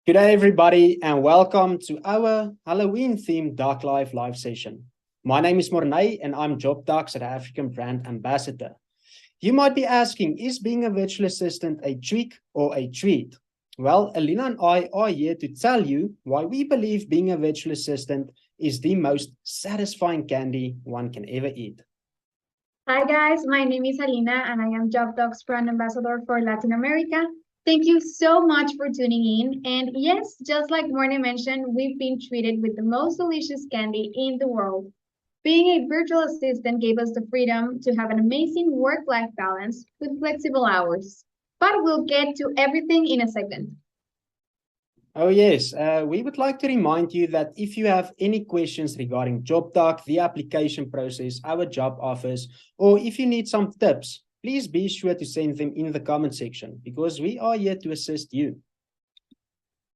Good day, everybody, and welcome to our Halloween-themed Dark Life live session. My name is Morne, and I'm JobDark South African Brand Ambassador. You might be asking, is being a virtual assistant a trick or a treat? Well, Alina and I are here to tell you why we believe being a virtual assistant is the most satisfying candy one can ever eat. Hi guys, my name is Alina and I am JobDoc's brand ambassador for Latin America. Thank you so much for tuning in. And yes, just like Morne mentioned, we've been treated with the most delicious candy in the world. Being a virtual assistant gave us the freedom to have an amazing work-life balance with flexible hours. But we'll get to everything in a second. Oh yes, we would like to remind you that if you have any questions regarding JobDark, the application process, our job offers, or if you need some tips, please be sure to send them in the comment section because we are here to assist you.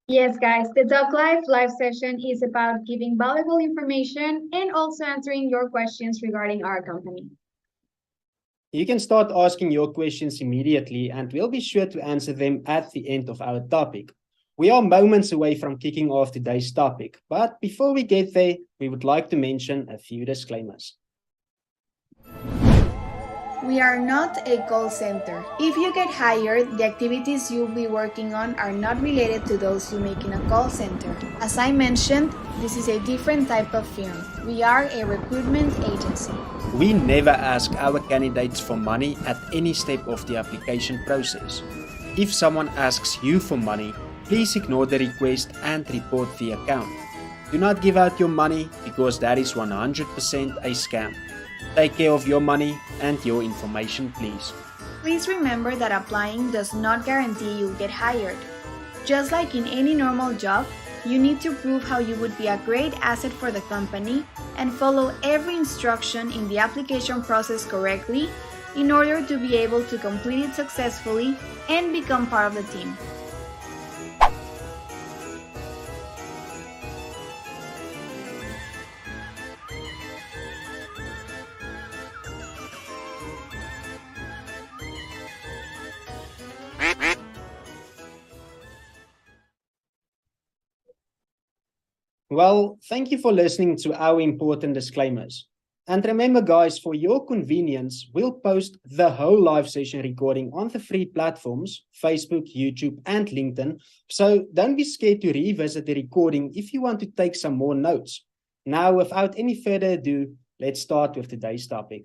Yes, guys, the Doc Live live session is about giving valuable information and also answering your questions regarding our company. You can start asking your questions immediately and we'll be sure to answer them at the end of our topic. We are moments away from kicking off today's topic, but before we get there, we would like to mention a few disclaimers. We are not a call center. If you get hired, the activities you'll be working on are not related to those you make in a call center. As I mentioned, this is a different type of firm. We are a recruitment agency. We never ask our candidates for money at any step of the application process. If someone asks you for money, please ignore the request and report the account. Do not give out your money because that is 100% a scam. Take care of your money and your information, please. Please remember that applying does not guarantee you'll get hired. Just like in any normal job, you need to prove how you would be a great asset for the company and follow every instruction in the application process correctly in order to be able to complete it successfully and become part of the team. Well, thank you for listening to our important disclaimers. And remember, guys, for your convenience, we'll post the whole live session recording on the free platforms, Facebook, YouTube, and LinkedIn. So don't be scared to revisit the recording if you want to take some more notes. Now, without any further ado, let's start with today's topic.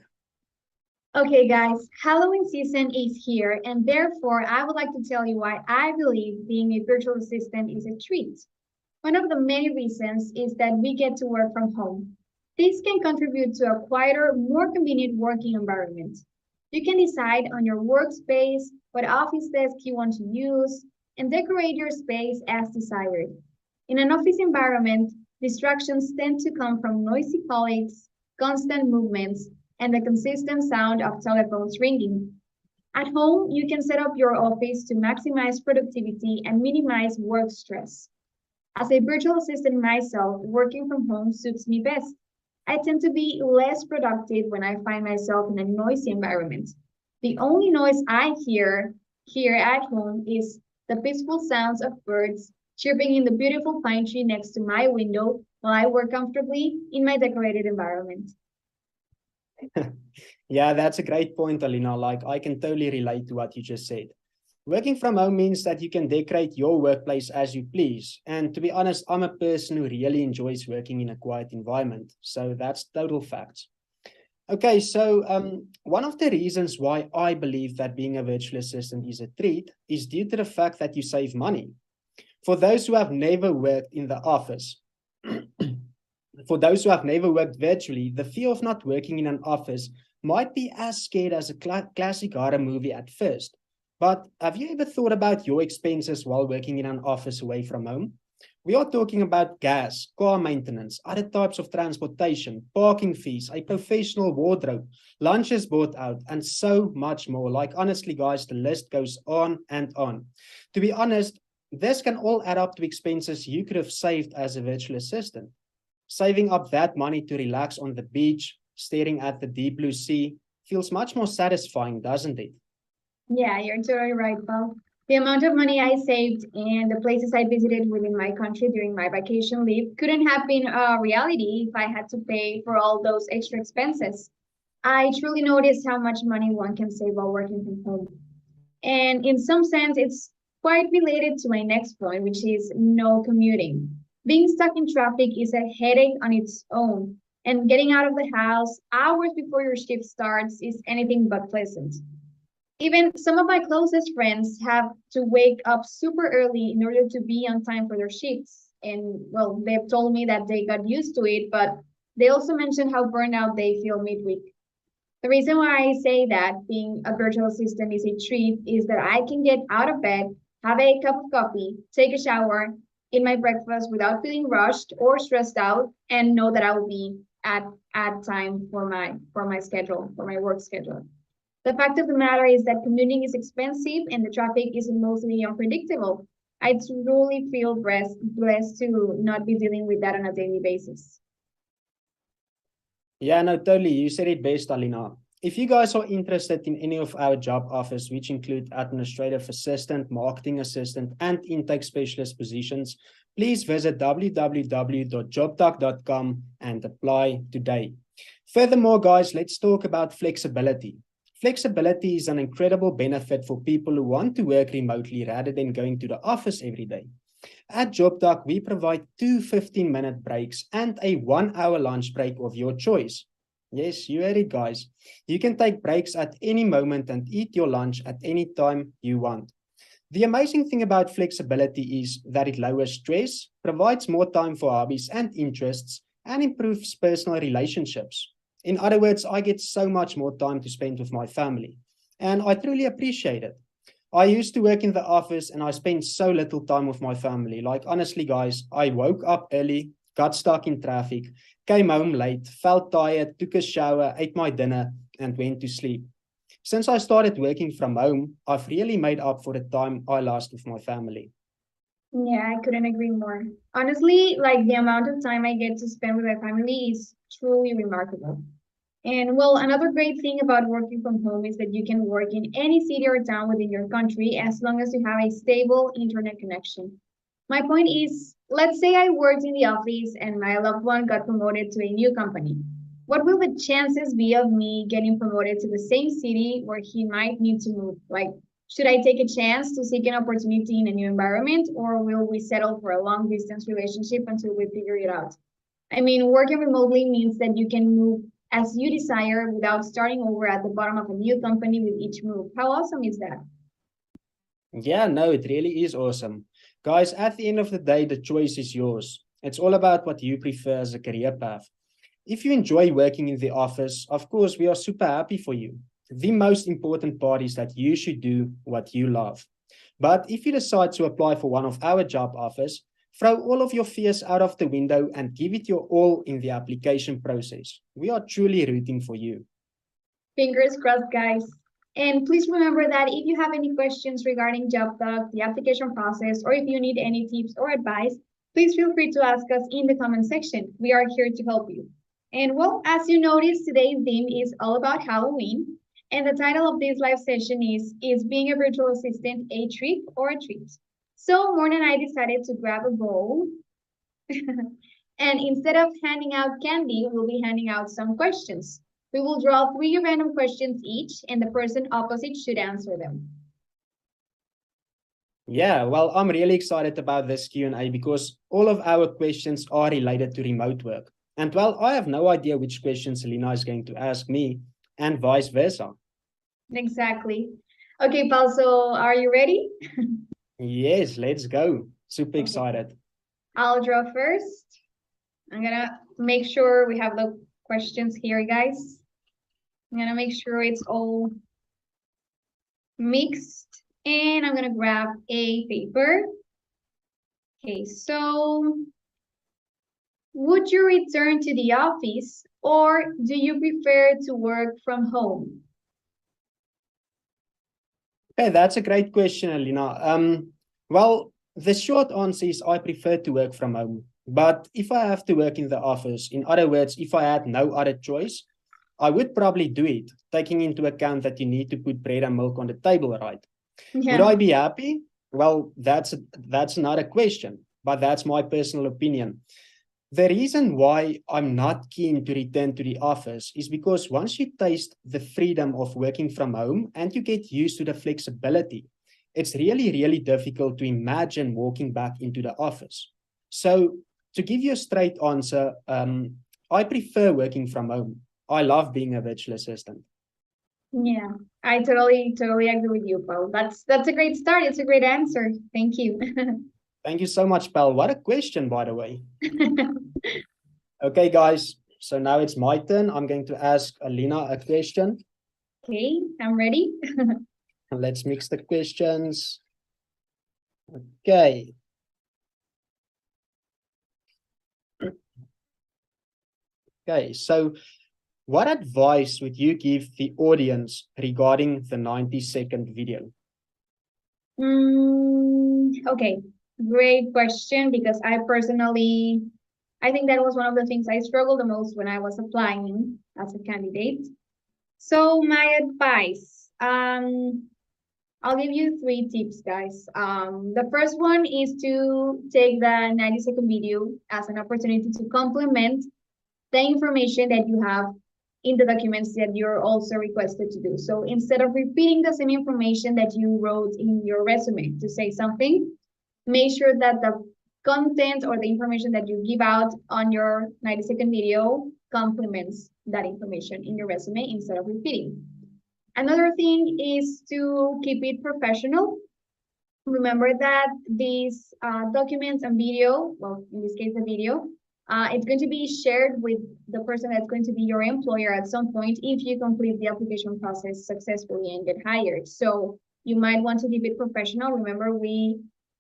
Okay, guys, Halloween season is here, and therefore I would like to tell you why I believe being a virtual assistant is a treat. One of the many reasons is that we get to work from home. This can contribute to a quieter, more convenient working environment. You can decide on your workspace, what office desk you want to use, and decorate your space as desired. In an office environment, distractions tend to come from noisy colleagues, constant movements, and the consistent sound of telephones ringing. At home, you can set up your office to maximize productivity and minimize work stress. As a virtual assistant myself, working from home suits me best. I tend to be less productive when I find myself in a noisy environment. The only noise I hear here at home is the peaceful sounds of birds chirping in the beautiful pine tree next to my window while I work comfortably in my decorated environment. Yeah, that's a great point, Alina. Like, I can totally relate to what you just said. Working from home means that you can decorate your workplace as you please. And to be honest, I'm a person who really enjoys working in a quiet environment. So that's total facts. Okay, so one of the reasons why I believe that being a virtual assistant is a treat is due to the fact that you save money. For those who have never worked in the office, for those who have never worked virtually, the fear of not working in an office might be as scared as a classic horror movie at first. But have you ever thought about your expenses while working in an office away from home? We are talking about gas, car maintenance, other types of transportation, parking fees, a professional wardrobe, lunches bought out, and so much more. Like, honestly, guys, the list goes on and on. To be honest, this can all add up to expenses you could have saved as a virtual assistant. Saving up that money to relax on the beach, staring at the deep blue sea, feels much more satisfying, doesn't it? Yeah, you're totally right, Paul. The amount of money I saved and the places I visited within my country during my vacation leave couldn't have been a reality if I had to pay for all those extra expenses. I truly noticed how much money one can save while working from home. And in some sense, it's quite related to my next point, which is no commuting. Being stuck in traffic is a headache on its own, and getting out of the house hours before your shift starts is anything but pleasant. Even some of my closest friends have to wake up super early in order to be on time for their shifts. And well, they've told me that they got used to it, but they also mentioned how burnout they feel midweek. The reason why I say that being a virtual assistant is a treat is that I can get out of bed, have a cup of coffee, take a shower, eat my breakfast without feeling rushed or stressed out, and know that I will be at time for my schedule, for my work schedule. The fact of the matter is that commuting is expensive and the traffic is mostly unpredictable. I truly feel blessed to not be dealing with that on a daily basis. Yeah, no, totally. You said it best, Alina. If you guys are interested in any of our job offers, which include administrative assistant, marketing assistant, and intake specialist positions, please visit www.jobtalk.com and apply today. Furthermore, guys, let's talk about flexibility. Flexibility is an incredible benefit for people who want to work remotely rather than going to the office every day. At JobTalk, we provide two 15-minute breaks and a 1-hour lunch break of your choice. Yes, you heard it, guys. You can take breaks at any moment and eat your lunch at any time you want. The amazing thing about flexibility is that it lowers stress, provides more time for hobbies and interests, and improves personal relationships. In other words, I get so much more time to spend with my family, and I truly appreciate it. I used to work in the office and I spent so little time with my family. Like, honestly, guys, I woke up early, got stuck in traffic, came home late, felt tired, took a shower, ate my dinner, and went to sleep. Since I started working from home, I've really made up for the time I lost with my family. Yeah, I couldn't agree more. Honestly, like the amount of time I get to spend with my family is truly remarkable. And well, another great thing about working from home is that you can work in any city or town within your country as long as you have a stable internet connection. My point is, let's say I worked in the office and my loved one got promoted to a new company. What will the chances be of me getting promoted to the same city where he might need to move? Like, should I take a chance to seek an opportunity in a new environment, or will we settle for a long distance relationship until we figure it out? I mean, working remotely means that you can move as you desire without starting over at the bottom of a new company with each move. How awesome is that? Yeah, no, it really is awesome. Guys, at the end of the day, the choice is yours. It's all about what you prefer as a career path. If you enjoy working in the office, of course, we are super happy for you. The most important part is that you should do what you love. But if you decide to apply for one of our job offers, throw all of your fears out of the window and give it your all in the application process. We are truly rooting for you. Fingers crossed, guys. And please remember that if you have any questions regarding JobTalk, the application process, or if you need any tips or advice, please feel free to ask us in the comment section. We are here to help you. And well, as you noticed, today's theme is all about Halloween. And the title of this live session is Being a Virtual Assistant a Trick or a Treat? So Morne and I decided to grab a bowl. And instead of handing out candy, we'll be handing out some questions. We will draw 3 random questions each, and the person opposite should answer them. Yeah, well, I'm really excited about this Q&A because all of our questions are related to remote work. And well, I have no idea which questions Alina is going to ask me and vice versa. Exactly. Okay, Paul, so are you ready? Yes, let's go. Super excited. I'll draw first. I'm gonna make sure we have the questions here, guys. I'm gonna make sure it's all mixed, and I'm gonna grab a paper. Okay, so would you return to the office or do you prefer to work from home? Okay, that's a great question, Alina. Well, the short answer is I prefer to work from home. But if I have to work in the office, in other words, if I had no other choice, I would probably do it, taking into account that you need to put bread and milk on the table, right? Would I be happy? Well, that's another question, but that's my personal opinion. The reason why I'm not keen to return to the office is because once you taste the freedom of working from home and you get used to the flexibility, it's really, really difficult to imagine walking back into the office. So to give you a straight answer, I prefer working from home. I love being a virtual assistant. Yeah, I totally agree with you, Paul. That's a great start. It's a great answer. Thank you. Thank you so much, Pal. What a question, by the way. Okay, guys. So now it's my turn. I'm going to ask Alina a question. Okay, I'm ready. Let's mix the questions. Okay. Okay, so what advice would you give the audience regarding the 90-second video? Okay, great question, because I think that was one of the things I struggled the most when I was applying as a candidate. So my advice, I'll give you 3 tips, guys. The first one is to take the 90-second video as an opportunity to complement the information that you have in the documents that you're also requested to do. So instead of repeating the same information that you wrote in your resume to say something, make sure that the content or the information that you give out on your 90-second video complements that information in your resume instead of repeating. Another thing is to keep it professional. Remember that these documents and video, well, in this case, the video, it's going to be shared with the person that's going to be your employer at some point if you complete the application process successfully and get hired. So you might want to keep it professional. Remember, we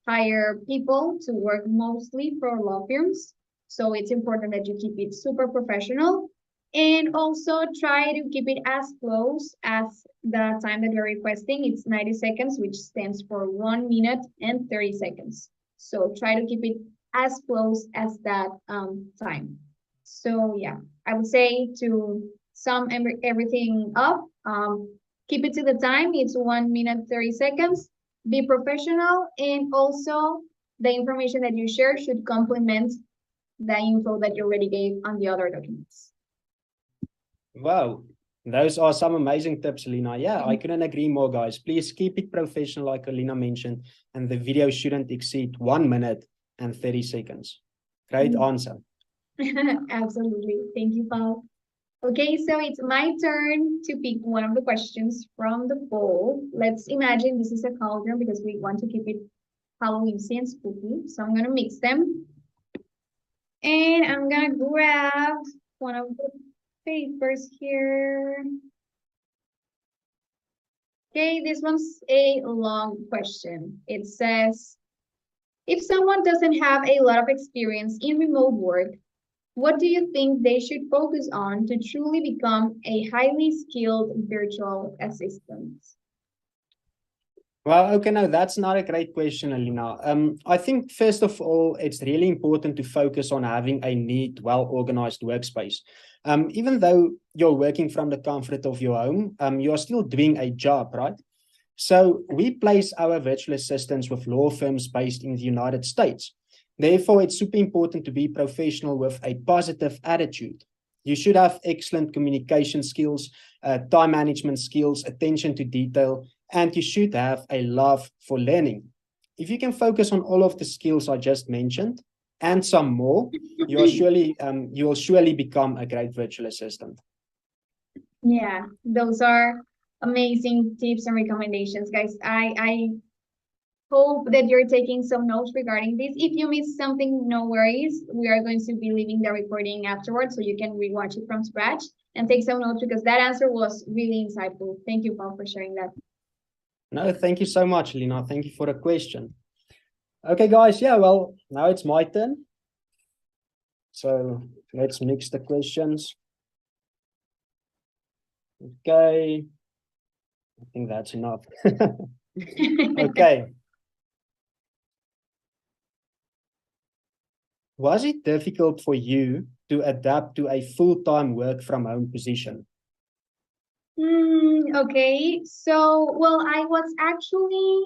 hire people to work mostly for law firms. So it's important that you keep it super professional. And also try to keep it as close as the time that you're requesting. It's 90 seconds, which stands for 1 minute and 30 seconds. So try to keep it as close as that time. So yeah, I would say to sum everything up, keep it to the time. It's 1 minute, 30 seconds. Be professional, and also the information that you share should complement the info that you already gave on the other documents. Wow, those are some amazing tips, Alina. Yeah, I couldn't agree more, guys. Please keep it professional, like Alina mentioned, and the video shouldn't exceed 1 minute and 30 seconds. Great answer. Absolutely. Thank you, Paul. Okay, so it's my turn to pick one of the questions from the poll. Let's imagine this is a cauldron because we want to keep it Halloween and spooky. So I'm going to mix them. And I'm going to grab one of the papers here. Okay, this one's a long question. It says, if someone doesn't have a lot of experience in remote work, what do you think they should focus on to truly become a highly skilled virtual assistant? Well, okay, no, that's not a great question, Alina. I think, first of all, it's really important to focus on having a neat, well-organized workspace. Even though you're working from the comfort of your home, you're still doing a job, right? So we place our virtual assistants with law firms based in the United States. Therefore, it's super important to be professional with a positive attitude. You should have excellent communication skills, time management skills, attention to detail, and you should have a love for learning. If you can focus on all of the skills I just mentioned and some more, you will surely become a great virtual assistant. Yeah, those are amazing tips and recommendations, guys. I hope that you're taking some notes regarding this. If you missed something, no worries. We are going to be leaving the recording afterwards so you can rewatch it from scratch and take some notes, because that answer was really insightful. Thank you, Paul, for sharing that. No, thank you so much, Lina. Thank you for the question. Okay, guys. Yeah, well, now it's my turn. So let's mix the questions. Okay. I think that's enough. Okay. Was it difficult for you to adapt to a full-time work from home position? Okay, so well, I was actually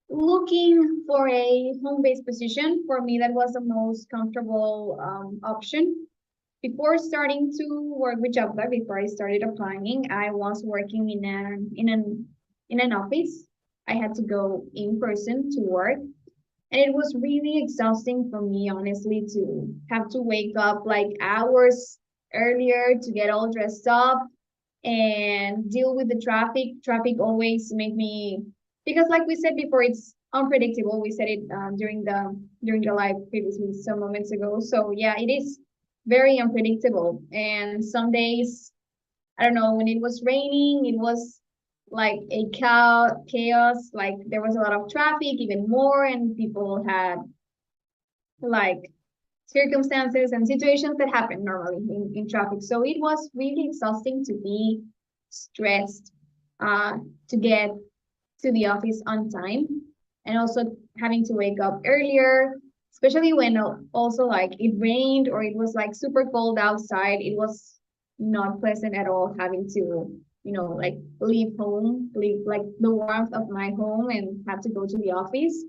looking for a home-based position. For me, that was the most comfortable option. Before starting to work with JobLab, before I started applying, I was working in an office. I had to go in person to work, and it was really exhausting for me, honestly, to have to wake up like hours earlier to get all dressed up and deal with the traffic. Traffic always make me, because like we said before, it's unpredictable. We said it during the live previously some moments ago. So yeah, it is very unpredictable. And some days, I don't know, when it was raining, it was like a chaos. Like there was a lot of traffic, even more, and people had like circumstances and situations that happen normally in traffic. So it was really exhausting to be stressed uh, to get to the office on time, and also having to wake up earlier, especially when also like it rained or it was like super cold outside. It was not pleasant at all having to, like leave home, leave like the warmth of my home and have to go to the office.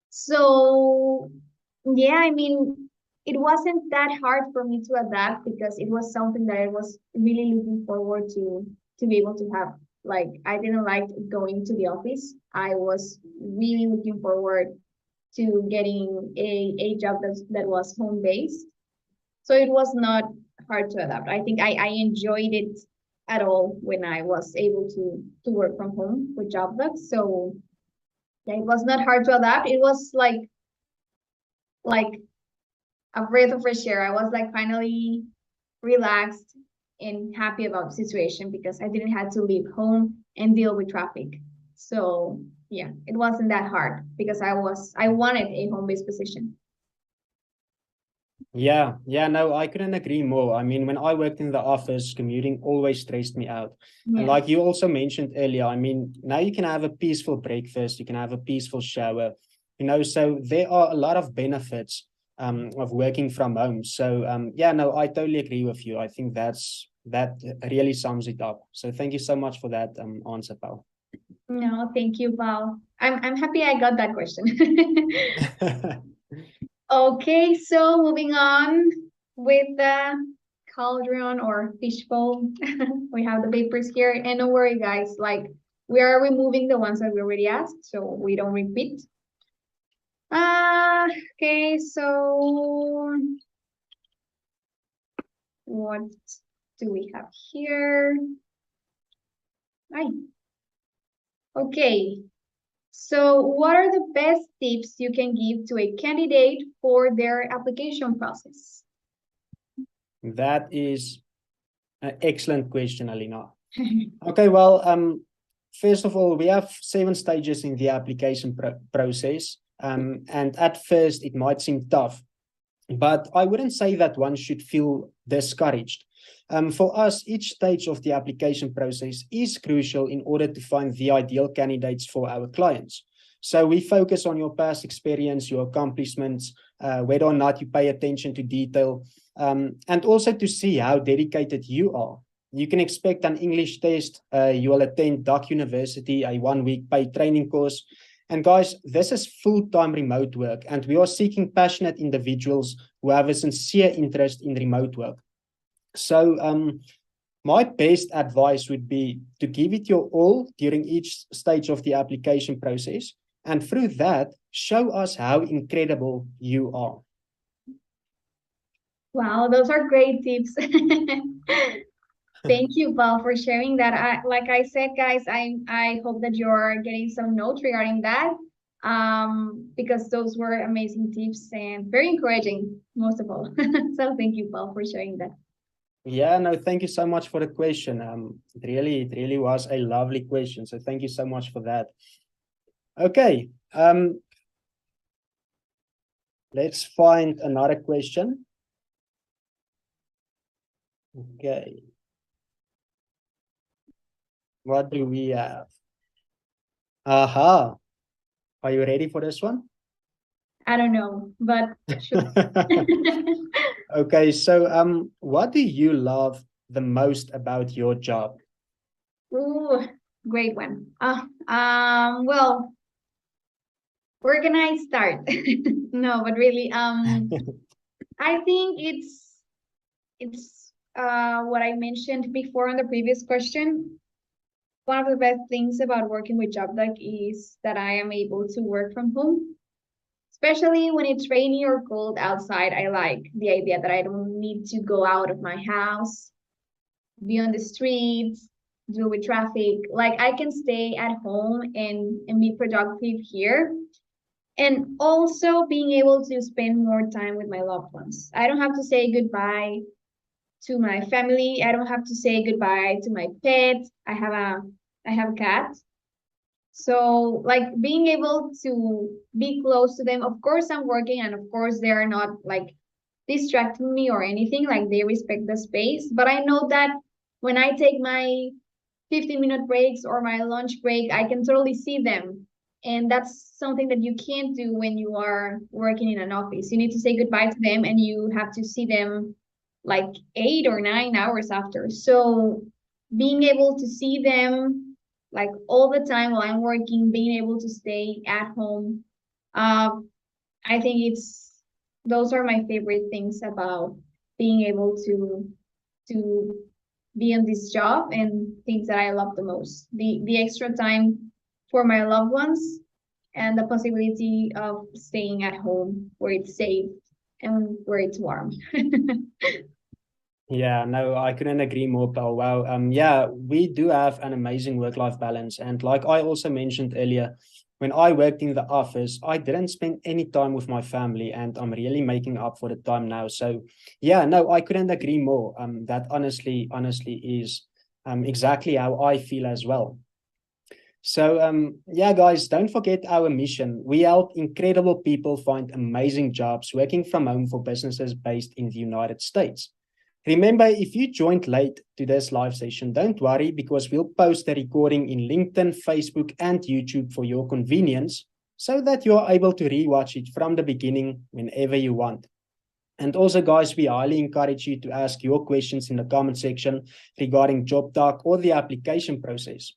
So, yeah, I mean, it wasn't that hard for me to adapt because it was something that I was really looking forward to be able to have. Like, I didn't like going to the office. I was really looking forward to getting a job that was home based. So it was not hard to adapt. I think I enjoyed it at all when I was able to work from home with JobDoc. So yeah, it was not hard to adapt. It was like a breath of fresh air. I was like finally relaxed and happy about the situation because I didn't have to leave home and deal with traffic. So yeah, it wasn't that hard because I wanted a home-based position. Yeah, no, I couldn't agree more. I mean, when I worked in the office, commuting always stressed me out. And Yeah. like you also mentioned earlier, I mean, now you can have a peaceful breakfast, you can have a peaceful shower, so there are a lot of benefits of working from home. So yeah, no, I totally agree with you. I think that really sums it up. So thank you so much for that answer, Paul. No, thank you, Val. I'm happy I got that question. Okay, so moving on with the cauldron or fishbowl. We have the papers here, and don't worry, guys. Like we are removing the ones that we already asked, so we don't repeat. Okay, so what do we have here? Hi. Okay, so what are the best tips you can give to a candidate for their application process? That is an excellent question, Alina. Okay, well, first of all, we have 7 stages in the application process. And at first, it might seem tough, but I wouldn't say that one should feel discouraged. For us, each stage of the application process is crucial in order to find the ideal candidates for our clients. So we focus on your past experience, your accomplishments, whether or not you pay attention to detail, and also to see how dedicated you are. You can expect an English test. You will attend Doc University, a 1-week paid training course. And guys, this is full-time remote work, and we are seeking passionate individuals who have a sincere interest in remote work. So my best advice would be to give it your all during each stage of the application process. And through that, show us how incredible you are. Wow, those are great tips. Thank you, Val, for sharing that. Like I said, guys, I hope that you're getting some notes regarding that, because those were amazing tips and very encouraging, most of all. So thank you, Val, for sharing that. Yeah, no, thank you so much for the question. It really was a lovely question. So thank you so much for that. Okay, let's find another question. Okay. What do we have? Aha. Are you ready for this one? I don't know, but sure. Okay, so what do you love the most about your job? Ooh, great one. Well, where can I start? No, but really, I think it's what I mentioned before on the previous question. One of the best things about working with JobDuck is that I am able to work from home, especially when it's rainy or cold outside. I like the idea that I don't need to go out of my house, be on the streets, deal with traffic. Like I can stay at home and be productive here. And also being able to spend more time with my loved ones. I don't have to say goodbye to my family. I don't have to say goodbye to my pet. I have a cat. So like being able to be close to them. Of course I'm working and of course they are not like distracting me or anything, like they respect the space. But I know that when I take my 15-minute breaks or my lunch break, I can totally see them. And that's something that you can't do when you are working in an office. You need to say goodbye to them and you have to see them like 8 or 9 hours after. So being able to see them like all the time while I'm working, being able to stay at home, I think it's those are my favorite things about being able to be on this job and things that I love the most. The extra time for my loved ones and the possibility of staying at home where it's safe and where it's warm. Yeah, no, I couldn't agree more, Paul. Wow. Yeah, we do have an amazing work-life balance. And like I also mentioned earlier, when I worked in the office, I didn't spend any time with my family, and I'm really making up for the time now. So yeah, no, I couldn't agree more. That honestly is exactly how I feel as well. So yeah, guys, don't forget our mission. We help incredible people find amazing jobs working from home for businesses based in the United States. Remember, if you joined late to this live session, don't worry because we'll post the recording in LinkedIn, Facebook, and YouTube for your convenience so that you're able to rewatch it from the beginning whenever you want. And also, guys, we highly encourage you to ask your questions in the comment section regarding job talk or the application process.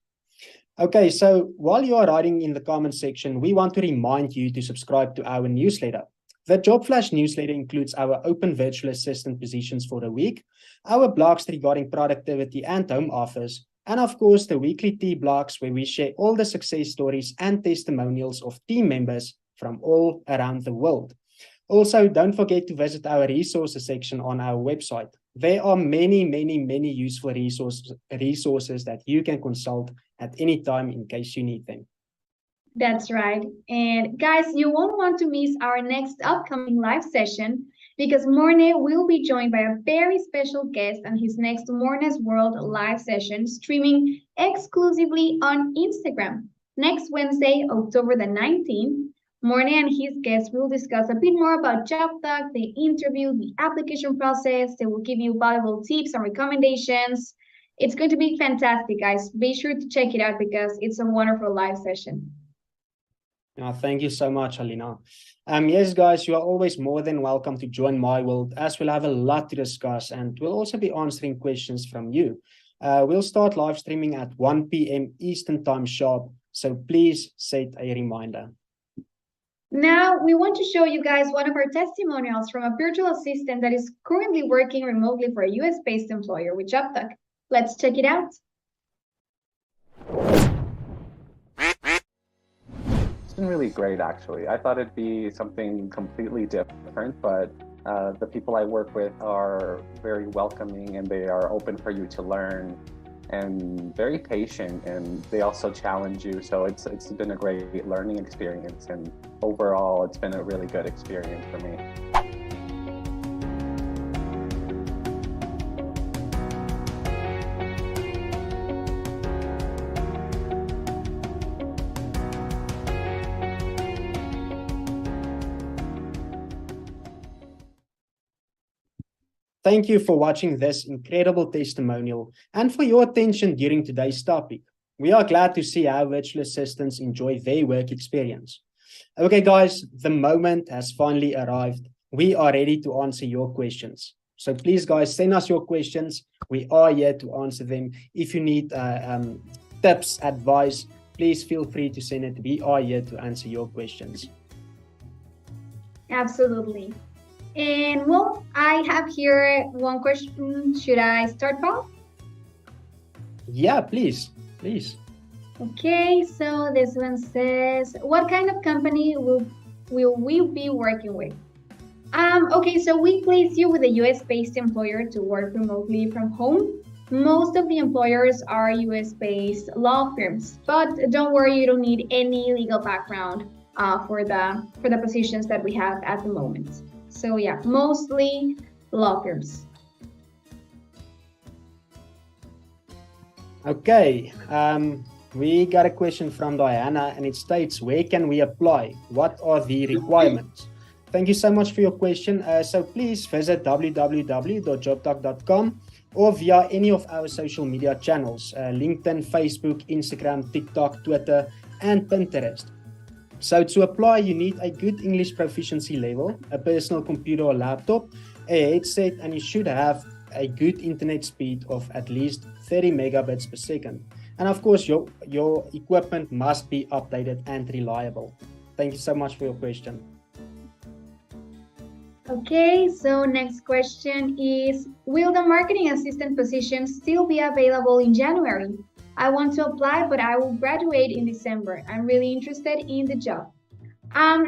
Okay, so while you are writing in the comment section, we want to remind you to subscribe to our newsletter. The Job Flash newsletter includes our open virtual assistant positions for the week, our blogs regarding productivity and home office, and of course, the weekly tea blogs where we share all the success stories and testimonials of team members from all around the world. Also, don't forget to visit our resources section on our website. There are many useful resources that you can consult at any time in case you need them. That's right. And guys, you won't want to miss our next upcoming live session because Morne will be joined by a very special guest on his next Morne's World live session streaming exclusively on Instagram. Next Wednesday, October the 19th, Morne and his guests will discuss a bit more about JobDuck, the interview, the application process. They will give you valuable tips and recommendations. It's going to be fantastic, guys. Be sure to check it out because it's a wonderful live session. Thank you so much, Alina. Yes, guys, you are always more than welcome to join my world as we'll have a lot to discuss and we'll also be answering questions from you. We'll start live streaming at 1 p.m. Eastern Time sharp, so please set a reminder. Now, we want to show you guys one of our testimonials from a virtual assistant that is currently working remotely for a US-based employer with JobDuck. Let's check it out. It's been really great, actually. I thought it'd be something completely different, but the people I work with are very welcoming and they are open for you to learn and very patient, and they also challenge you. So it's been a great learning experience, and overall it's been a really good experience for me. Thank you for watching this incredible testimonial and for your attention during today's topic. We are glad to see how virtual assistants enjoy their work experience. Okay, guys, the moment has finally arrived. We are ready to answer your questions. So please, guys, send us your questions. We are here to answer them. If you need tips, advice, please feel free to send it. We are here to answer your questions. Absolutely. And well, I have here one question. Should I start, Paul? Yeah, please. Okay, so this one says, what kind of company will we be working with? Okay, so we place you with a US-based employer to work remotely from home. Most of the employers are US-based law firms, but don't worry, you don't need any legal background for the positions that we have at the moment. So yeah, mostly law firms. Okay, we got a question from Diana, and it states, where can we apply? What are the requirements? Thank you so much for your question. So please visit www.jobdoc.com or via any of our social media channels, LinkedIn, Facebook, Instagram, TikTok, Twitter, and Pinterest. So to apply, you need a good English proficiency level, a personal computer or laptop, a headset, and you should have a good internet speed of at least 30 megabits per second. And of course, your equipment must be updated and reliable. Thank you so much for your question. Okay, so next question is, will the marketing assistant position still be available in January? I want to apply, but I will graduate in December. I'm really interested in the job.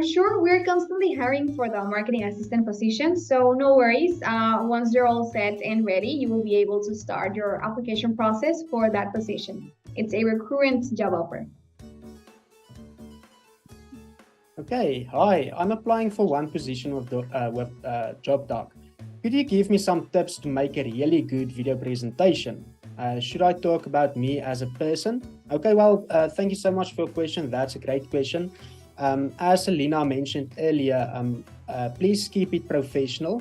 Sure, we're constantly hiring for the marketing assistant position, so no worries. Once they're all set and ready, you will be able to start your application process for that position. It's a recurrent job offer. Okay, hi, I'm applying for one position with JobDoc. Could you give me some tips to make a really good video presentation? Should I talk about me as a person? Okay, well, thank you so much for your question. That's a great question. As Alina mentioned earlier, please keep it professional.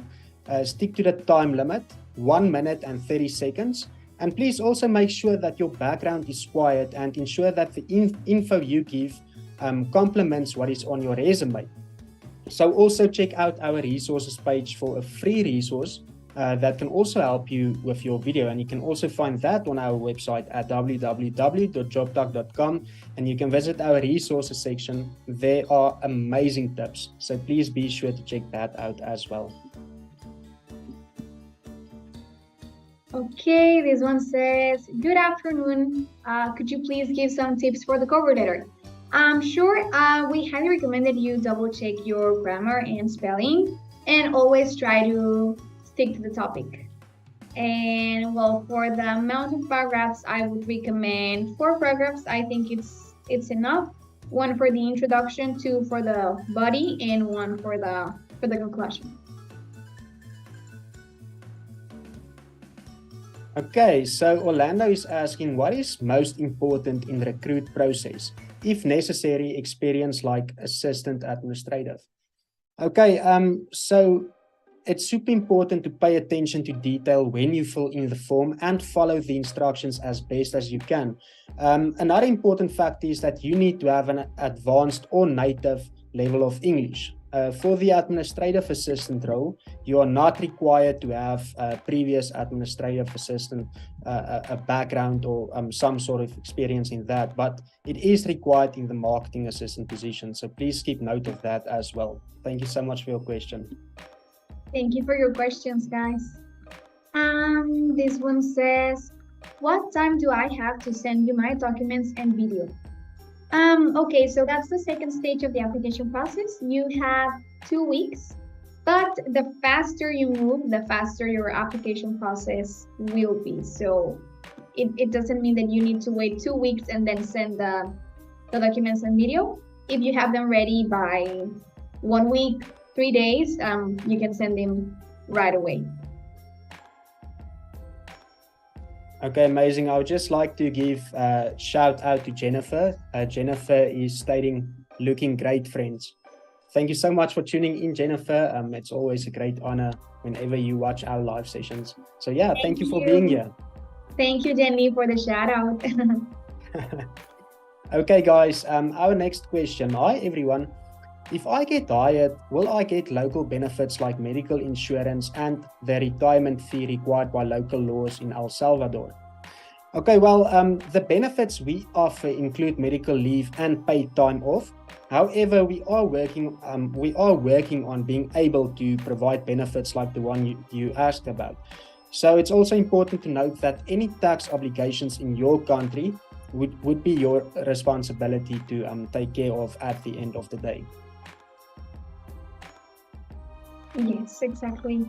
Stick to the time limit, 1 minute and 30 seconds. And please also make sure that your background is quiet and ensure that the info you give complements what is on your resume. So also check out our resources page for a free resource that can also help you with your video, and you can also find that on our website at www.jobdoc.com, and you can visit our resources section. There are amazing tips, so please be sure to check that out as well. Okay, this one says, good afternoon. Could you please give some tips for the cover letter? Sure, we highly recommended you double check your grammar and spelling, and always try to stick to the topic. And well, for the amount of paragraphs, I would recommend 4 paragraphs. I think it's enough. 1 for the introduction, 2 for the body, and 1 for the conclusion. Okay, so Orlando is asking, what is most important in the recruit process? If necessary, experience like assistant administrative. Okay, so it's super important to pay attention to detail when you fill in the form and follow the instructions as best as you can. Another important fact is that you need to have an advanced or native level of English. For the administrative assistant role, you are not required to have a previous administrative assistant a background or some sort of experience in that, but it is required in the marketing assistant position. So please keep note of that as well. Thank you so much for your question. Thank you for your questions, guys. This one says, what time do I have to send you my documents and video? Okay, so that's the second stage of the application process. You have 2 weeks, but the faster you move, the faster your application process will be. So it doesn't mean that you need to wait 2 weeks and then send the documents and video. If you have them ready by 1 week, 3 days, you can send them right away. Okay, amazing. I would just like to give a shout out to Jennifer. Jennifer is stating, looking great, friends. Thank you so much for tuning in, Jennifer. It's always a great honor whenever you watch our live sessions. So yeah, thank you for being here. Thank you, Jenny, for the shout out. Okay, guys, our next question. Hi, everyone. If I get hired, will I get local benefits like medical insurance and the retirement fee required by local laws in El Salvador? Okay, well, the benefits we offer include medical leave and paid time off. However, we are working on being able to provide benefits like the one you asked about. So it's also important to note that any tax obligations in your country would be your responsibility to take care of at the end of the day. Yes, exactly.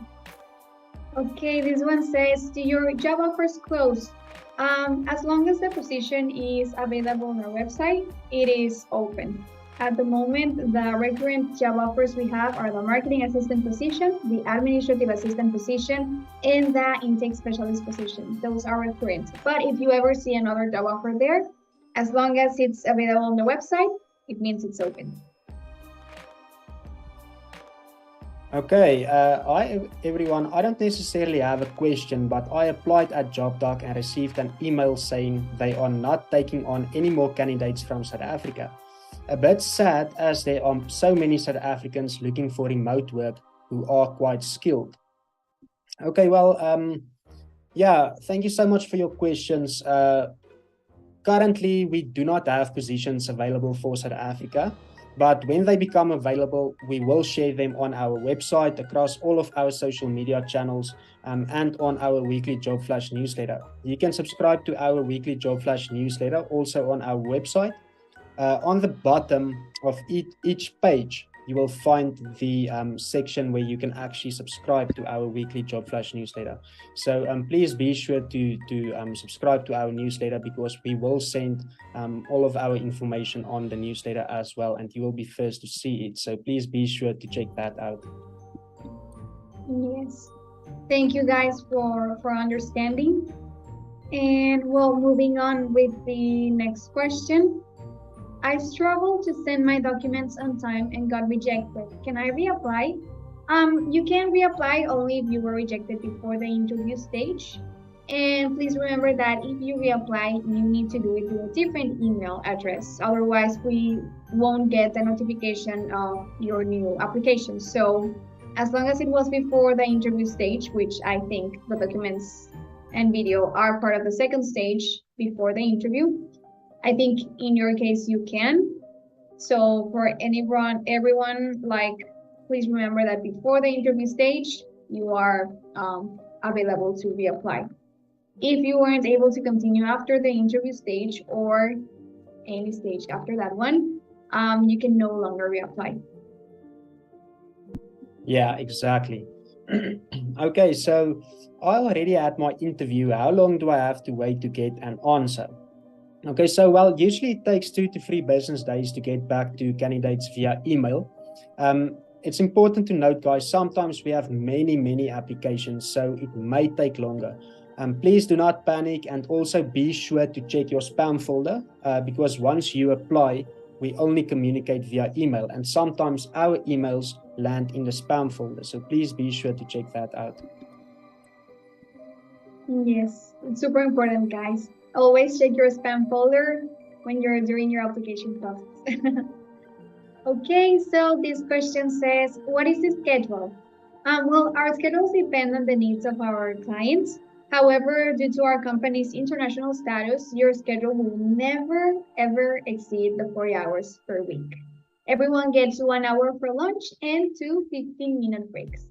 Okay, this one says, do your job offers close? As long as the position is available on our website, it is open. At the moment, the recurrent job offers we have are the marketing assistant position, the administrative assistant position, and the intake specialist position. Those are recurrent. But if you ever see another job offer there, as long as it's available on the website, it means it's open. Okay, everyone, I don't necessarily have a question, but I applied at JobDoc and received an email saying they are not taking on any more candidates from South Africa. A bit sad, as there are so many South Africans looking for remote work who are quite skilled. Okay, well, yeah, thank you so much for your questions. Currently, we do not have positions available for South Africa, but when they become available, we will share them on our website, across all of our social media channels, and on our weekly Job Flash newsletter. You can subscribe to our weekly Job Flash newsletter also on our website. On the bottom of each page, you will find the section where you can actually subscribe to our weekly Job Flash newsletter. So please be sure to subscribe to our newsletter, because we will send all of our information on the newsletter as well, and you will be first to see it. So please be sure to check that out. Yes. Thank you guys for understanding. And well, moving on with the next question. I struggled to send my documents on time and got rejected. Can I reapply? You can reapply only if you were rejected before the interview stage. And please remember that if you reapply, you need to do it with a different email address. Otherwise, we won't get the notification of your new application. So as long as it was before the interview stage, which I think the documents and video are part of the second stage before the interview, I think in your case you can. So for everyone, like, please remember that before the interview stage, you are available to reapply. If you weren't able to continue after the interview stage or any stage after that one, you can no longer reapply. Yeah, exactly. Okay, so I already had my interview. How long do I have to wait to get an answer? Okay, so well, usually it takes 2 to 3 business days to get back to candidates via email. It's important to note, guys, sometimes we have many applications, so it may take longer. Please do not panic, and also be sure to check your spam folder, because once you apply, we only communicate via email, and sometimes our emails land in the spam folder. So please be sure to check that out. Yes, it's super important, guys. Always check your spam folder when you're doing your application process. Okay, so this question says, what is the schedule? Well, our schedules depend on the needs of our clients. However, due to our company's international status, your schedule will never, ever exceed the 40 hours per week. Everyone gets 1 hour for lunch and 2 15-minute breaks.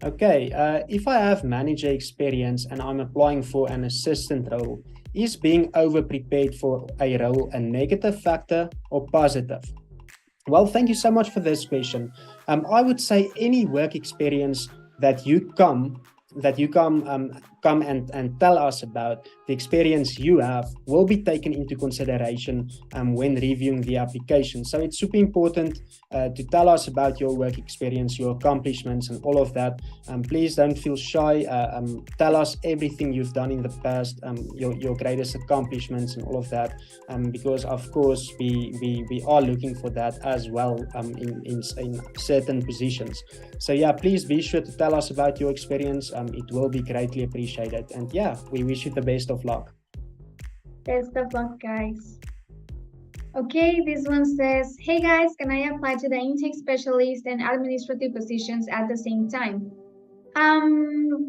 Okay, if I have manager experience and I'm applying for an assistant role, is being over-prepared for a role a negative factor or positive? Well, thank you so much for this question. I would say any work experience that you come and tell us about, the experience you have, will be taken into consideration when reviewing the application. So it's super important to tell us about your work experience, your accomplishments, and all of that. Please don't feel shy. Tell us everything you've done in the past, your greatest accomplishments and all of that, because of course we are looking for that as well in certain positions. So yeah, please be sure to tell us about your experience. It will be greatly appreciated. And yeah, we wish you the best of luck. Best of luck, guys. Okay, this one says, hey guys, can I apply to the intake specialist and administrative positions at the same time?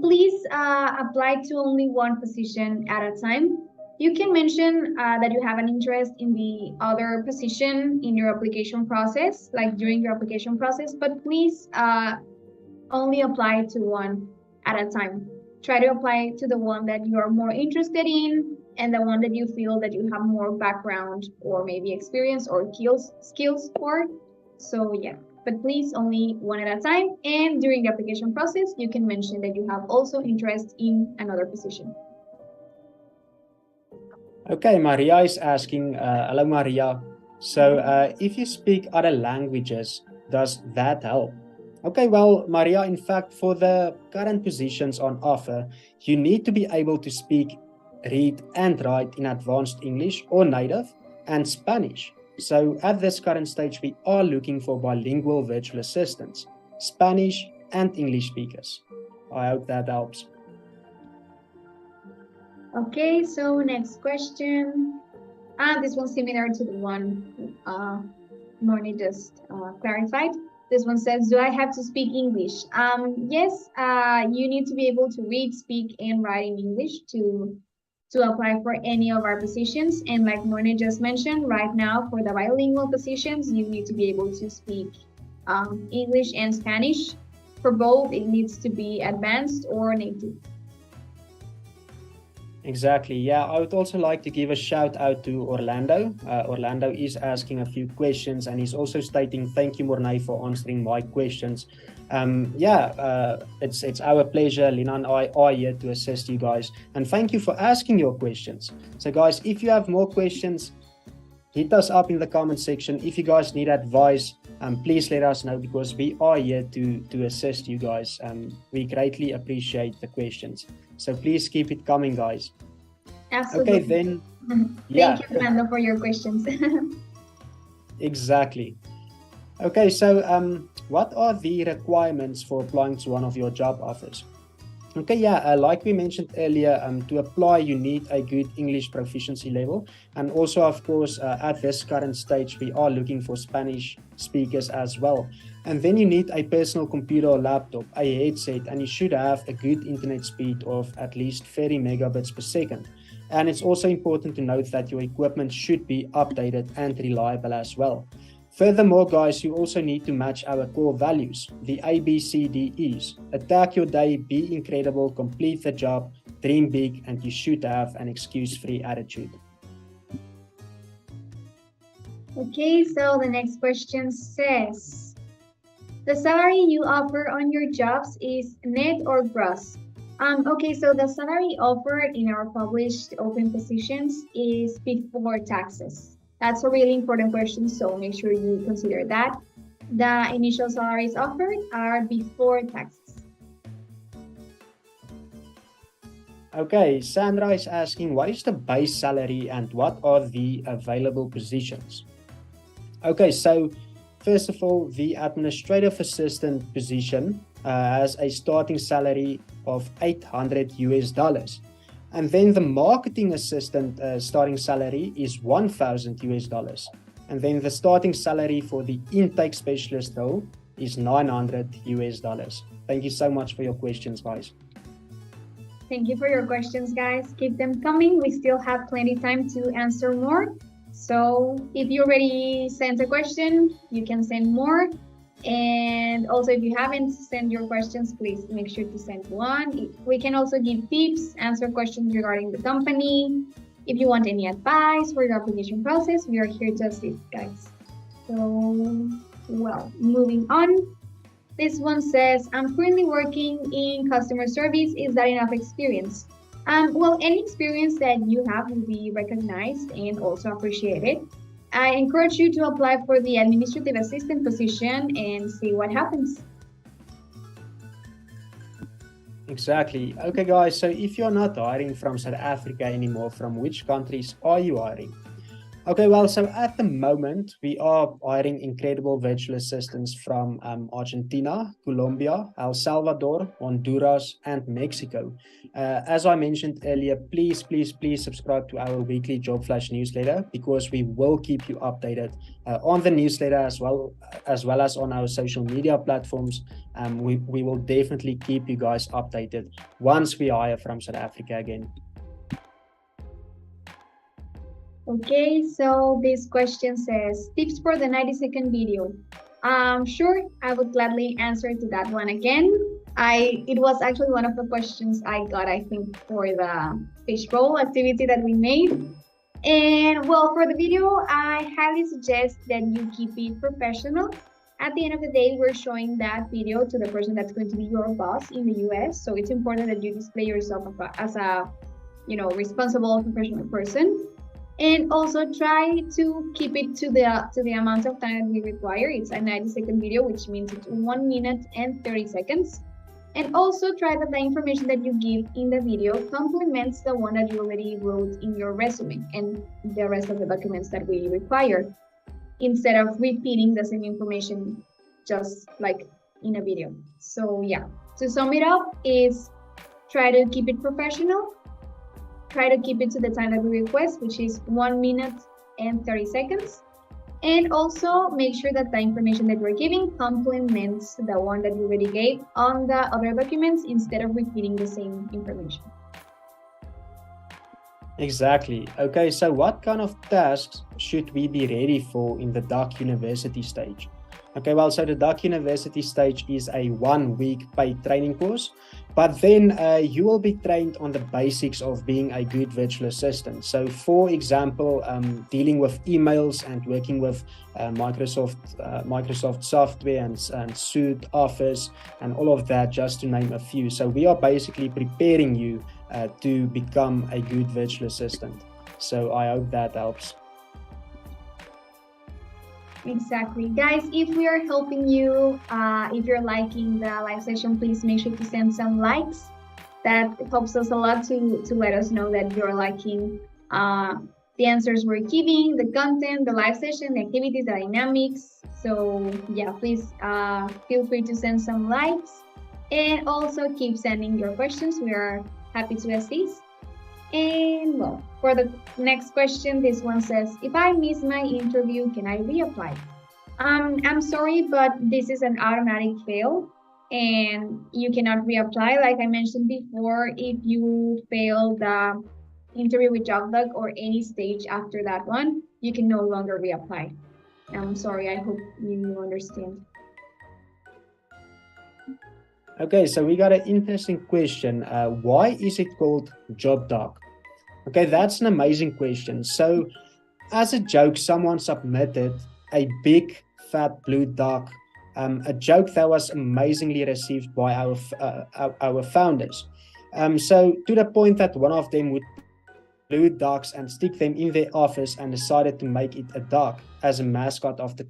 Please apply to only one position at a time. You can mention that you have an interest in the other position in your application process, like during your application process, but please only apply to one at a time. Try to apply to the one that you are more interested in and the one that you feel that you have more background or maybe experience or skills for. So yeah, but please only one at a time. And during the application process, you can mention that you have also interest in another position. Okay, Maria is asking, hello Maria. So if you speak other languages, does that help? Okay, well, Maria, in fact, for the current positions on offer, you need to be able to speak, read, and write in advanced English or native and Spanish. So at this current stage, we are looking for bilingual virtual assistants, Spanish and English speakers. I hope that helps. Okay, so next question. This one's similar to the one Morne just clarified. This one says, do I have to speak English? Yes, you need to be able to read, speak, and write in English to apply for any of our positions. And like Morne just mentioned, right now for the bilingual positions, you need to be able to speak English and Spanish. For both, it needs to be advanced or native. Exactly. Yeah, I would also like to give a shout out to Orlando. Orlando is asking a few questions and he's also stating, thank you, Morne, for answering my questions. It's our pleasure. Lina and I are here to assist you guys. And thank you for asking your questions. So guys, if you have more questions, hit us up in the comment section. If you guys need advice, please let us know because we are here to assist you guys. We greatly appreciate the questions. So please keep it coming, guys. Absolutely. Okay, then. Thank you, Fernando, for your questions. Exactly. Okay, so what are the requirements for applying to one of your job offers? Okay, like we mentioned earlier, to apply, you need a good English proficiency level. And also, of course, at this current stage, we are looking for Spanish speakers as well. And then you need a personal computer or laptop, a headset, and you should have a good internet speed of at least 30 megabits per second. And it's also important to note that your equipment should be updated and reliable as well. Furthermore, guys, you also need to match our core values, the ABCDEs. Attack your day, be incredible, complete the job, dream big, and you should have an excuse-free attitude. Okay, so the next question says, the salary you offer on your jobs is net or gross? Okay, so the salary offered in our published open positions is before taxes. That's a really important question, so make sure you consider that. The initial salaries offered are before taxes. Okay, Sandra is asking, what is the base salary and what are the available positions? Okay, so first of all, the administrative assistant position has a starting salary of $800 US. And then the marketing assistant starting salary is $1,000 US. And then the starting salary for the intake specialist role is $900 US. Thank you so much for your questions, guys. Thank you for your questions, guys. Keep them coming. We still have plenty of time to answer more. So if you already sent a question, you can send more. And also, if you haven't sent your questions, please make sure to send one. We can also give tips, answer questions regarding the company. If you want any advice for your application process, we are here to assist, guys. So, well, moving on. This one says, I'm currently working in customer service. Is that enough experience? Well, any experience that you have will be recognized and also appreciated. I encourage you to apply for the administrative assistant position and see what happens. Exactly. Okay, guys, so if you're not hiring from South Africa anymore, from which countries are you hiring? Okay, well, so at the moment, we are hiring incredible virtual assistants from Argentina, Colombia, El Salvador, Honduras, and Mexico. As I mentioned earlier, please subscribe to our weekly Job Flash newsletter, because we will keep you updated on the newsletter as on our social media platforms. We will definitely keep you guys updated once we hire from South Africa again. Okay, so this question says, tips for the 90-second video. Sure, I would gladly answer to that one again. It was actually one of the questions I got, I think, for the fishbowl activity that we made. And well, for the video, I highly suggest that you keep it professional. At the end of the day, we're showing that video to the person that's going to be your boss in the US. So it's important that you display yourself as a, responsible, professional person. And also try to keep it to the amount of time that we require. It's a 90-second video, which means it's 1 minute and 30 seconds. And also try that the information that you give in the video complements the one that you already wrote in your resume and the rest of the documents that we require, instead of repeating the same information just like in a video. So yeah, to sum it up is try to keep it professional. Try to keep it to the time that we request, which is 1 minute and 30 seconds. And also make sure that the information that we're giving complements the one that you already gave on the other documents, instead of repeating the same information. Exactly. Okay, so what kind of tasks should we be ready for in the Duck University stage? Okay, well, so the Duck University stage is a 1-week paid training course, but then you will be trained on the basics of being a good virtual assistant. So, for example, dealing with emails and working with Microsoft software and Suite, Office, and all of that, just to name a few. So we are basically preparing you to become a good virtual assistant. So I hope that helps. Exactly. Guys, if we are helping you, if you're liking the live session, please make sure to send some likes. That helps us a lot to let us know that you're liking the answers we're giving, the content, the live session, the activities, the dynamics. So yeah, please feel free to send some likes, and also keep sending your questions. We are happy to assist. And well, for the next question, this one says, if I miss my interview, can I reapply? I'm sorry, but this is an automatic fail and you cannot reapply. Like I mentioned before, if you fail the interview with JobDoc or any stage after that one, you can no longer reapply. I'm sorry, I hope you understand. Okay, so we got an interesting question. Why is it called JobDoc? Okay, that's an amazing question. So, as a joke, someone submitted a big fat blue duck, a joke that was amazingly received by our founders. So to the point that one of them would blue ducks and stick them in their office, and decided to make it a duck as a mascot of the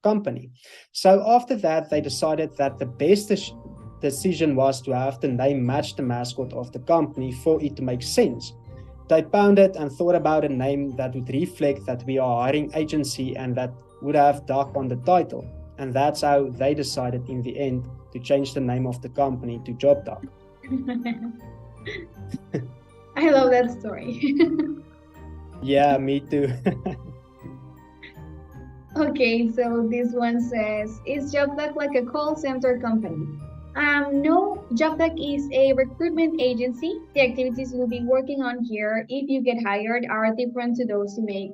company. So after that, they decided that the best decision was to have the name match the mascot of the company for it to make sense. They pounded and thought about a name that would reflect that we are a hiring agency and that would have duck on the title. And that's how they decided in the end to change the name of the company to JobDoc. I love that story. Yeah, me too. Okay, so this one says, is JobDoc like a call center company? No, JobDoc is a recruitment agency. The activities you'll be working on here, if you get hired, are different to those you make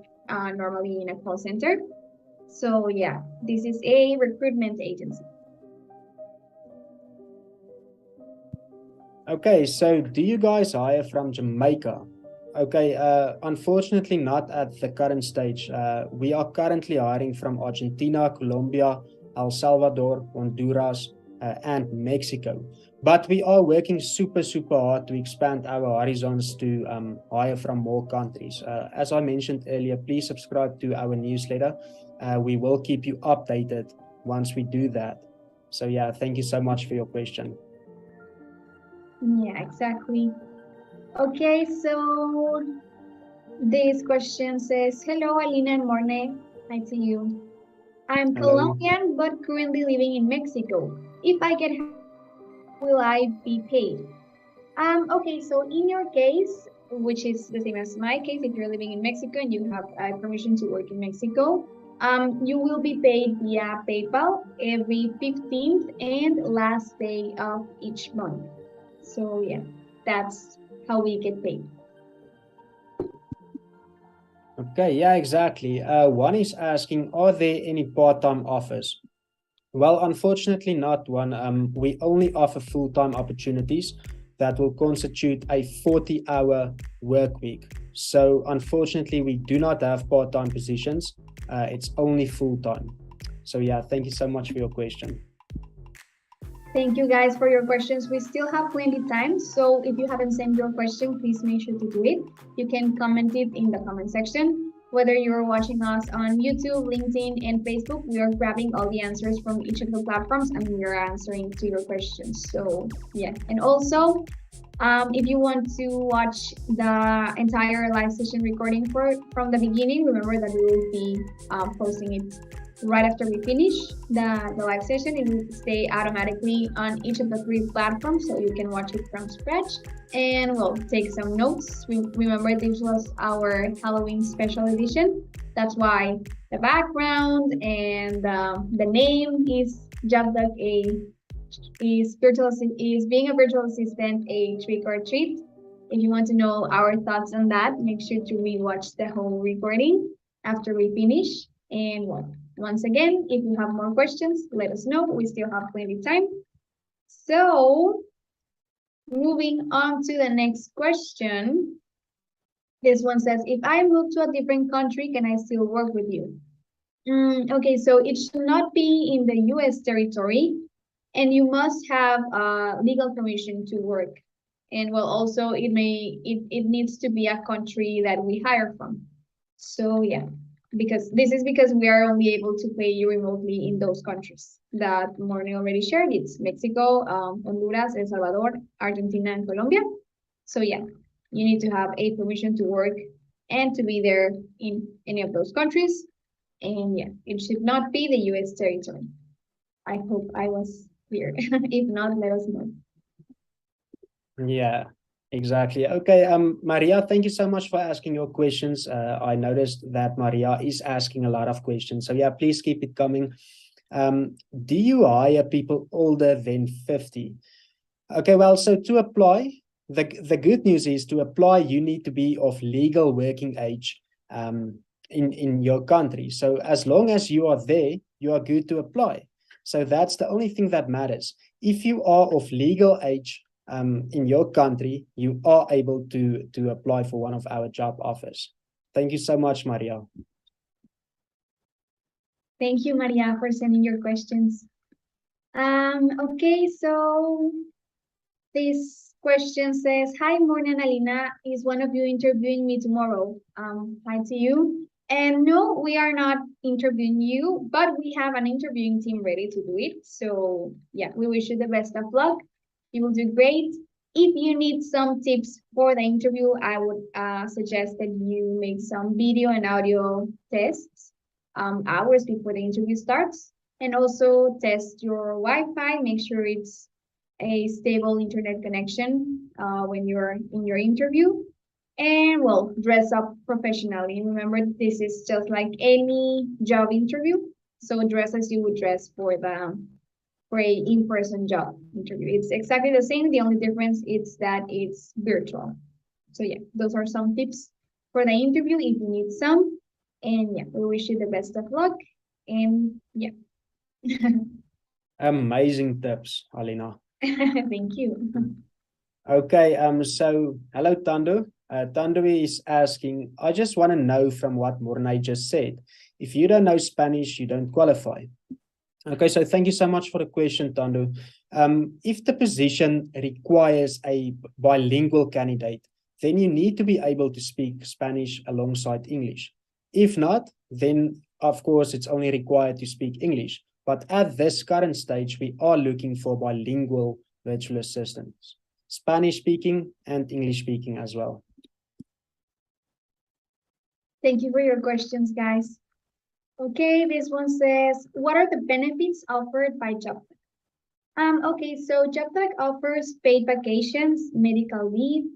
normally in a call center. So yeah, this is a recruitment agency. Okay, so do you guys hire from Jamaica? Okay, unfortunately not at the current stage. We are currently hiring from Argentina, Colombia, El Salvador, Honduras, and Mexico. But we are working super hard to expand our horizons to hire from more countries. As I mentioned earlier, please subscribe to our newsletter. We will keep you updated once we do that. So yeah, thank you so much for your question. Yeah, exactly. Okay, so This question says, hello, Alina and Morne. Hi to you. I'm Hello. Colombian, but currently living in Mexico. If I get hired, will I be paid? Okay, so in your case, which is the same as my case, if you're living in Mexico and you have permission to work in Mexico, you will be paid via PayPal every 15th and last day of each month. So yeah, that's how we get paid. Okay, yeah, exactly. One is asking, are there any part-time offers? Well, unfortunately not one. We only offer full-time opportunities that will constitute a 40-hour work week. So unfortunately, we do not have part-time positions. It's only full-time. So yeah, thank you so much for your question. Thank you guys for your questions. We still have plenty time, so if you haven't sent your question, please make sure to do it. You can comment it in the comment section. Whether you're watching us on YouTube, LinkedIn, and Facebook, we are grabbing all the answers from each of the platforms and we are answering to your questions. So yeah, and also if you want to watch the entire live session recording from the beginning, remember that we will be posting it right after we finish the live session. It will stay automatically on each of the 3 platforms, so you can watch it from scratch and we'll take some notes. Remember, this was our Halloween special edition. That's why the background and the name is just like is being a virtual assistant a trick or treat? If you want to know our thoughts on that, make sure to rewatch the whole recording after we finish. And once again, if you have more questions, let us know. We still have plenty of time. So, moving on to the next question. This one says, if I move to a different country, can I still work with you? Okay, so it should not be in the US territory, and you must have legal permission to work. And well, also it needs to be a country that we hire from. So yeah, because we are only able to pay you remotely in those countries that Morne already shared. It's Mexico, Honduras, El Salvador, Argentina, and Colombia. So yeah, you need to have a permission to work and to be there in any of those countries. And yeah, it should not be the US territory. I hope I was clear. If not, let us know. Yeah, exactly. Okay, Maria, thank you so much for asking your questions. I noticed that Maria is asking a lot of questions. So yeah, please keep it coming. Do you hire people older than 50? Okay, well, so to apply, the good news is to apply, you need to be of legal working age in your country. So as long as you are there, you are good to apply. So that's the only thing that matters. If you are of legal age in your country, you are able to apply for one of our job offers. Thank you so much, Maria. Thank you, Maria, for sending your questions. Okay, so this question says, hi, Morne and Alina. Is one of you interviewing me tomorrow? Hi to you. And no, we are not interviewing you, but we have an interviewing team ready to do it. So yeah, we wish you the best of luck. You will do great. If you need some tips for the interview, I would suggest that you make some video and audio tests hours before the interview starts. And also test your Wi-Fi, make sure it's a stable internet connection when you're in your interview. And well, dress up professionally. Remember, this is just like any job interview. So dress as you would dress for a in-person job interview. It's exactly the same. The only difference is that it's virtual. So yeah, those are some tips for the interview if you need some. And yeah, we wish you the best of luck. And yeah. Amazing tips, Alina. Thank you. Okay, so hello, Tando. Tando is asking, I just want to know from what Morne just said. If you don't know Spanish, you don't qualify. Okay, so thank you so much for the question, Tando. If the position requires a bilingual candidate, then you need to be able to speak Spanish alongside English. If not, then of course it's only required to speak English. But at this current stage, we are looking for bilingual virtual assistants, Spanish speaking and English speaking as well. Thank you for your questions, guys. Okay, this one says, what are the benefits offered by JobTech? Okay, so JobTech offers paid vacations, medical leave,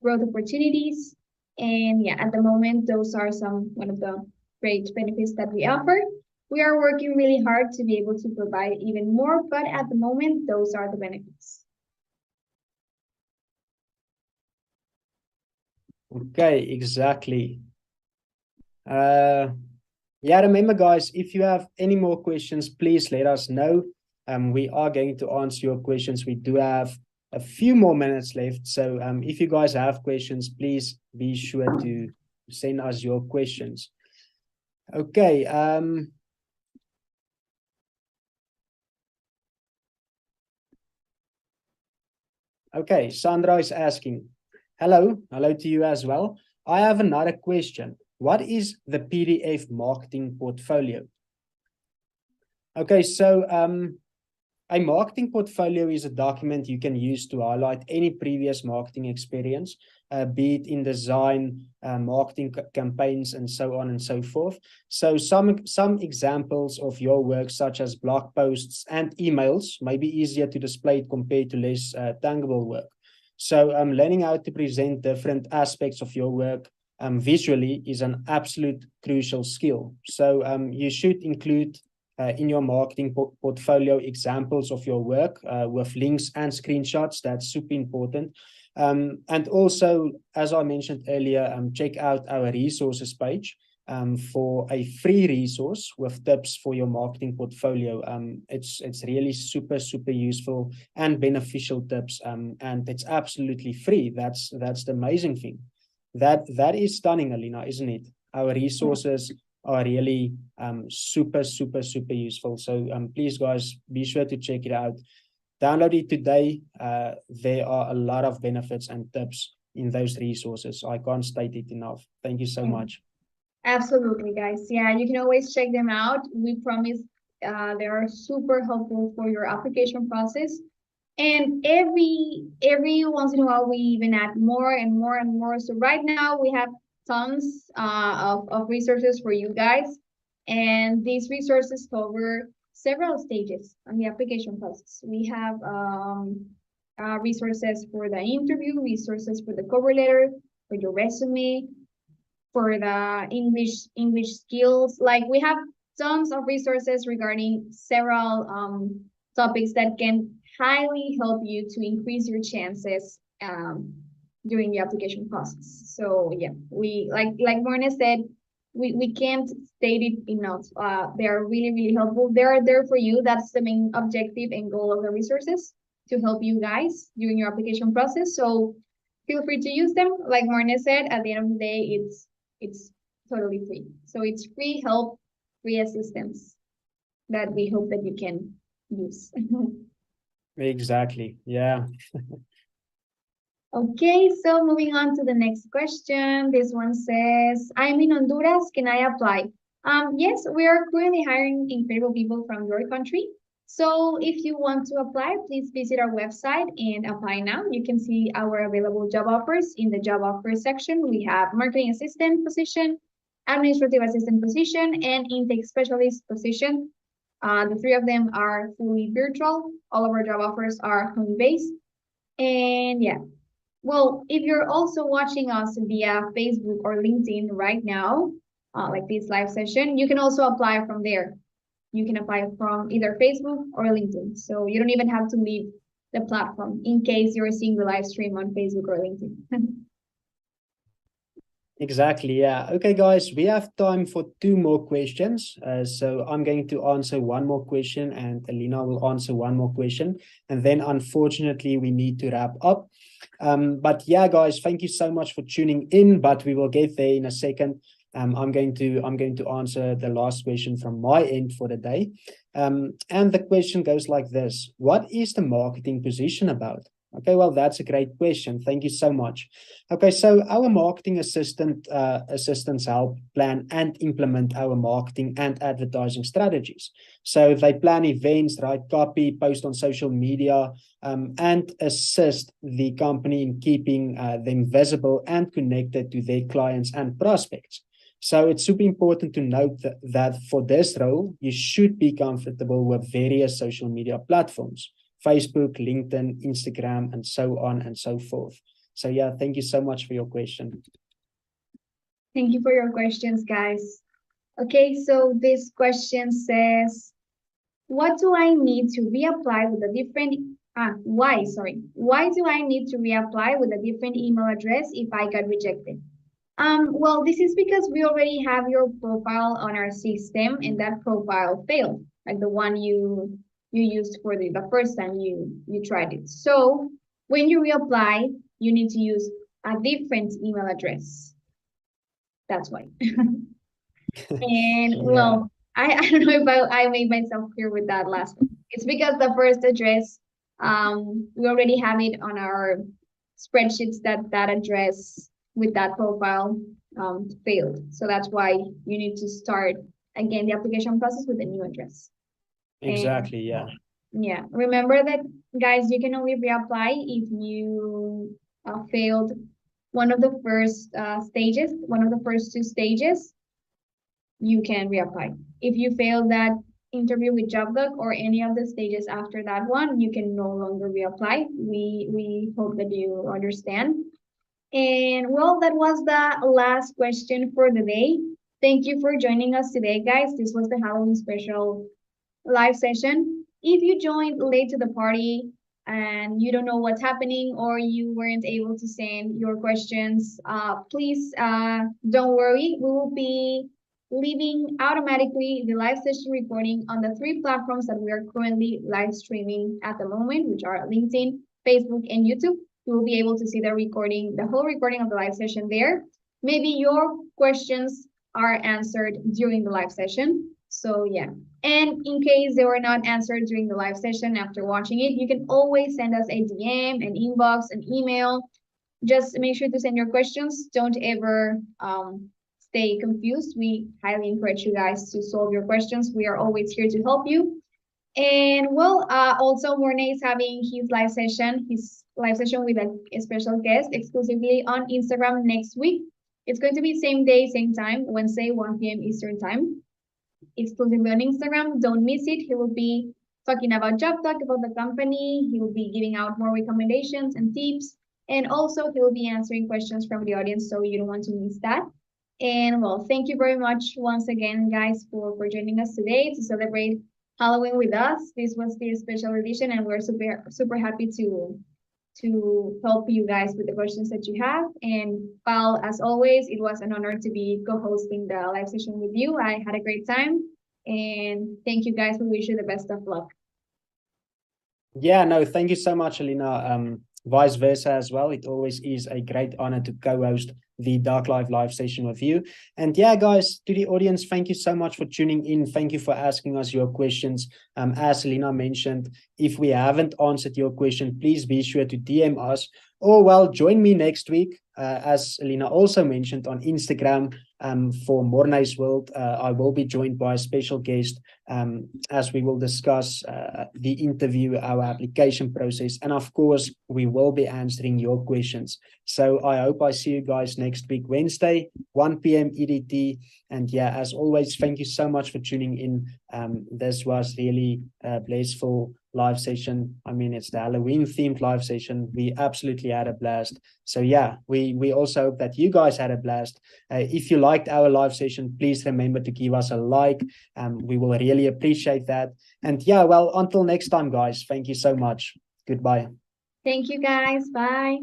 growth opportunities, and yeah, at the moment, those are one of the great benefits that we offer. We are working really hard to be able to provide even more, but at the moment, those are the benefits. Okay, exactly. Yeah, remember, guys, if you have any more questions, please let us know. We are going to answer your questions. We do have a few more minutes left. So if you guys have questions, please be sure to send us your questions. Okay. Okay, Sandra is asking, hello to you as well. I have another question. What is the PDF marketing portfolio? Okay, so a marketing portfolio is a document you can use to highlight any previous marketing experience, be it in design, marketing campaigns, and so on and so forth. So some examples of your work, such as blog posts and emails, may be easier to display compared to less tangible work. So learning how to present different aspects of your work visually is an absolute crucial skill. So you should include in your marketing portfolio examples of your work with links and screenshots. That's super important. And also, as I mentioned earlier, check out our resources page for a free resource with tips for your marketing portfolio. It's really super useful and beneficial tips, and it's absolutely free. That's the amazing thing. That is stunning, Alina, isn't it? Our resources are really super useful. So please, guys, be sure to check it out. Download it today. There are a lot of benefits and tips in those resources. I can't state it enough. Thank you so much. Absolutely, guys. Yeah, you can always check them out. We promise they are super helpful for your application process. And every once in a while, we even add more and more and more. So right now we have tons of resources for you guys. And these resources cover several stages on the application process. We have resources for the interview, resources for the cover letter, for your resume, for the English skills. Like, we have tons of resources regarding several topics that can highly help you to increase your chances during the application process. So yeah, we like Morne said, we can't state it enough. They are really helpful. They are there for you. That's the main objective and goal of the resources, to help you guys during your application process. So feel free to use them. Like Morne said, at the end of the day, it's totally free. So it's free help, free assistance that we hope that you can use. Exactly. Yeah. Okay, so moving on to the next question. This one says, I'm in Honduras, can I apply? Yes, we are currently hiring incredible people from your country. So if you want to apply, please visit our website and apply now. You can see our available job offers. In the job offers section, we have marketing assistant position, administrative assistant position, and intake specialist position. The three of them are fully virtual. All of our job offers are home-based. And yeah, well, if you're also watching us via Facebook or LinkedIn right now, like this live session, you can also apply from there. You can apply from either Facebook or LinkedIn. So you don't even have to leave the platform in case you're seeing the live stream on Facebook or LinkedIn. Exactly. Yeah. Okay, guys, we have time for 2 more questions. So I'm going to answer one more question and Alina will answer one more question. And then unfortunately, we need to wrap up. But yeah, guys, thank you so much for tuning in, but we will get there in a second. I'm going to answer the last question from my end for the day. And the question goes like this: what is the marketing position about? Okay, well, that's a great question. Thank you so much. Okay, so our marketing assistants help plan and implement our marketing and advertising strategies. So they plan events, write copy, post on social media, and assist the company in keeping them visible and connected to their clients and prospects. So it's super important to note that for this role, you should be comfortable with various social media platforms, Facebook, LinkedIn, Instagram, and so on and so forth. So yeah, thank you so much for your question. Thank you for your questions, guys. Okay, so this question says, what do I need to reapply with a different, why do I need to reapply with a different email address if I got rejected? Well, this is because we already have your profile on our system and that profile failed, like the one you used for the first time you tried it. So when you reapply, you need to use a different email address. That's why. And well, I don't know if I made myself clear with that last one. It's because the first address, we already have it on our spreadsheets that address with that profile failed. So that's why you need to start again the application process with a new address. Exactly, yeah. Yeah, remember that, guys, you can only reapply if you failed one of the first stages, one of the first two stages, you can reapply. If you fail that interview with JobDoc or any of the stages after that one, you can no longer reapply. We hope that you understand. And well, that was the last question for the day. Thank you for joining us today, guys. This was the Halloween special live session. If you joined late to the party and you don't know what's happening or you weren't able to send your questions, please don't worry. We will be leaving automatically the live session recording on the 3 platforms that we are currently live streaming at the moment, which are LinkedIn, Facebook, and YouTube. You will be able to see the recording, the whole recording of the live session there. Maybe your questions are answered during the live session. So yeah, and in case they were not answered during the live session after watching it, you can always send us a DM, an inbox, an email. Just make sure to send your questions. Don't ever stay confused. We highly encourage you guys to solve your questions. We are always here to help you. And well, also Morne is having his live session with a special guest exclusively on Instagram next week. It's going to be same day, same time, Wednesday, 1 p.m. Eastern time. Exclusively on Instagram. Don't miss it. He will be talking about JobDoc, about the company. He will be giving out more recommendations and tips. And also he will be answering questions from the audience, so you don't want to miss that. And well, thank you very much once again, guys, for joining us today to celebrate Halloween with us. This was the special edition, and we're super happy to help you guys with the questions that you have. And Paul, as always, it was an honor to be co-hosting the live session with you. I had a great time, and thank you guys. We wish you the best of luck. Yeah, no, thank you so much, Alina. Vice versa as well. It always is a great honor to co-host the Dark live session with you. And yeah, guys, to the audience, thank you so much for tuning in. Thank you for asking us your questions. As Alina mentioned, if we haven't answered your question, please be sure to DM us, or well, join me next week, as Alina also mentioned, on Instagram for Morne's World. I will be joined by a special guest as we will discuss the interview, our application process, and of course, we will be answering your questions. So I hope I see you guys next week, Wednesday, 1 p.m. EDT. And yeah, as always, thank you so much for tuning in. This was really a blissful live session. I mean, it's the Halloween themed live session. We absolutely had a blast. So yeah, we also hope that you guys had a blast. If you liked our live session, please remember to give us a like. We will really appreciate that. And yeah, well, until next time, guys, thank you so much. Goodbye. Thank you, guys. Bye.